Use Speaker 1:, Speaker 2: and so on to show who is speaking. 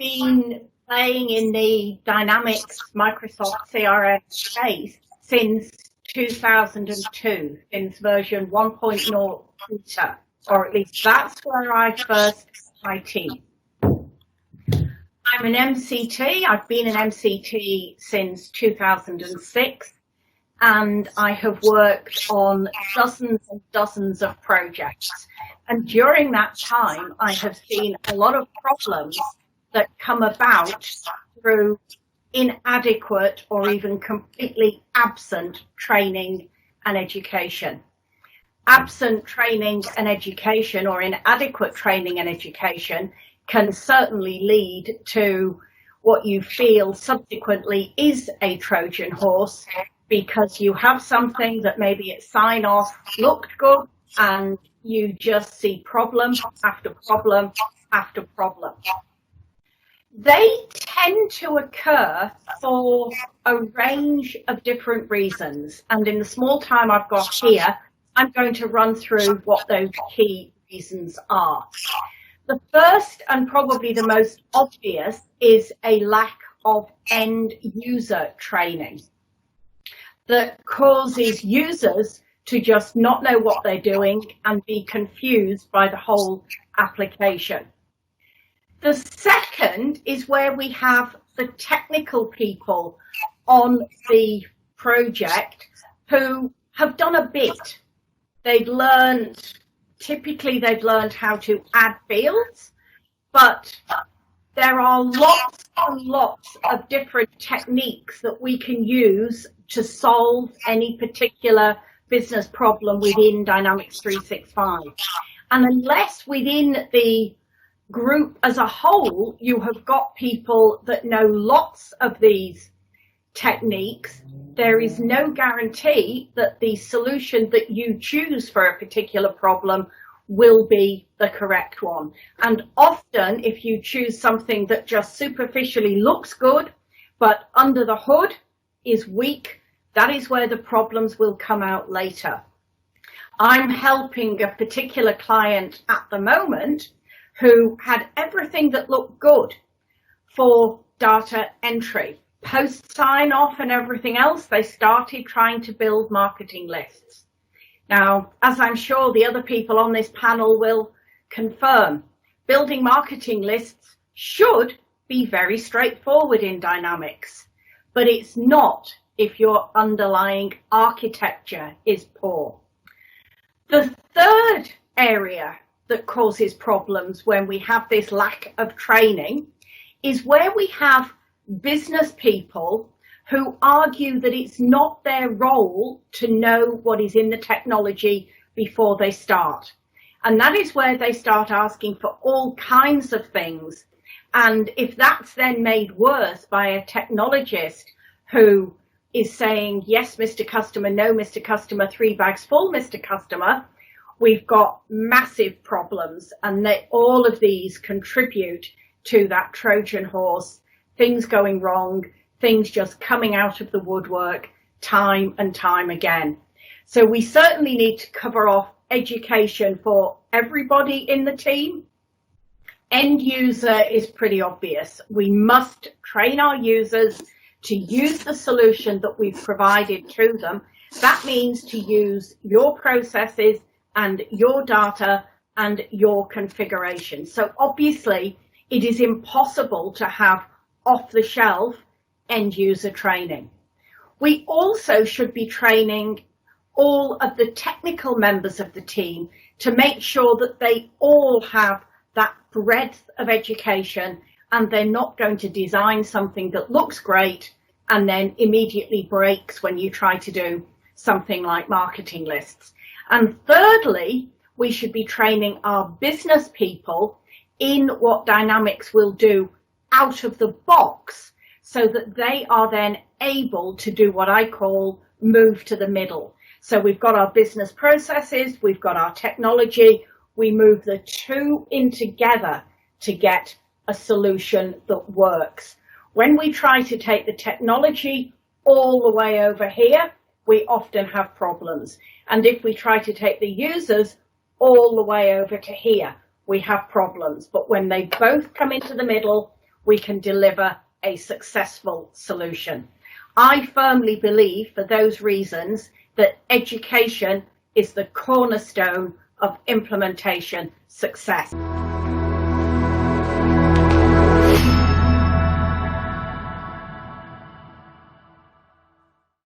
Speaker 1: been playing in the Dynamics Microsoft CRM space since 2002, since version 1.0 beta, or at least that's where I first IT. I'm an MCT. I've been an MCT since 2006, and I have worked on dozens and dozens of projects. And during that time, I have seen a lot of problems that come about through inadequate or even completely absent training and education. Absent training and education, or inadequate training and education, can certainly lead to what you feel subsequently is a Trojan horse, because you have something that maybe at sign off looked good and you just see problem after problem after problem. They tend to occur for a range of different reasons, and in the small time I've got here, I'm going to run through what those key reasons are. The first and probably the most obvious is a lack of end user training that causes users to just not know what they're doing and be confused by the whole application. The second is where we have the technical people on the project who have done a bit. Typically they've learned how to add fields, but there are lots and lots of different techniques that we can use to solve any particular business problem within Dynamics 365. And unless within the group as a whole, you have got people that know lots of these techniques, there is no guarantee that the solution that you choose for a particular problem will be the correct one. And often, if you choose something that just superficially looks good, but under the hood is weak, that is where the problems will come out later. I'm helping a particular client at the moment who had everything that looked good for data entry. Post sign off and everything else, they started trying to build marketing lists. Now, as I'm sure the other people on this panel will confirm, building marketing lists should be very straightforward in Dynamics, but it's not if your underlying architecture is poor. The third area that causes problems when we have this lack of training is where we have business people who argue that it's not their role to know what is in the technology before they start. And that is where they start asking for all kinds of things. And if that's then made worse by a technologist who is saying, yes, Mr. Customer, no, Mr. Customer, 3 bags full, Mr. Customer, we've got massive problems. And all of these contribute to that Trojan horse, things going wrong, things just coming out of the woodwork time and time again. So we certainly need to cover off education for everybody in the team. End user is pretty obvious. We must train our users to use the solution that we've provided to them. That means to use your processes and your data and your configuration. So obviously it is impossible to have off-the-shelf end user training. We also should be training all of the technical members of the team to make sure that they all have that breadth of education and they're not going to design something that looks great and then immediately breaks when you try to do something like marketing lists. And thirdly, we should be training our business people in what Dynamics will do out of the box so that they are then able to do what I call move to the middle. So we've got our business processes, we've got our technology, we move the two in together to get a solution that works. When we try to take the technology all the way over here, we often have problems. And if we try to take the users all the way over to here, we have problems. But when they both come into the middle, we can deliver a successful solution. I firmly believe, for those reasons, that education is the cornerstone of implementation success.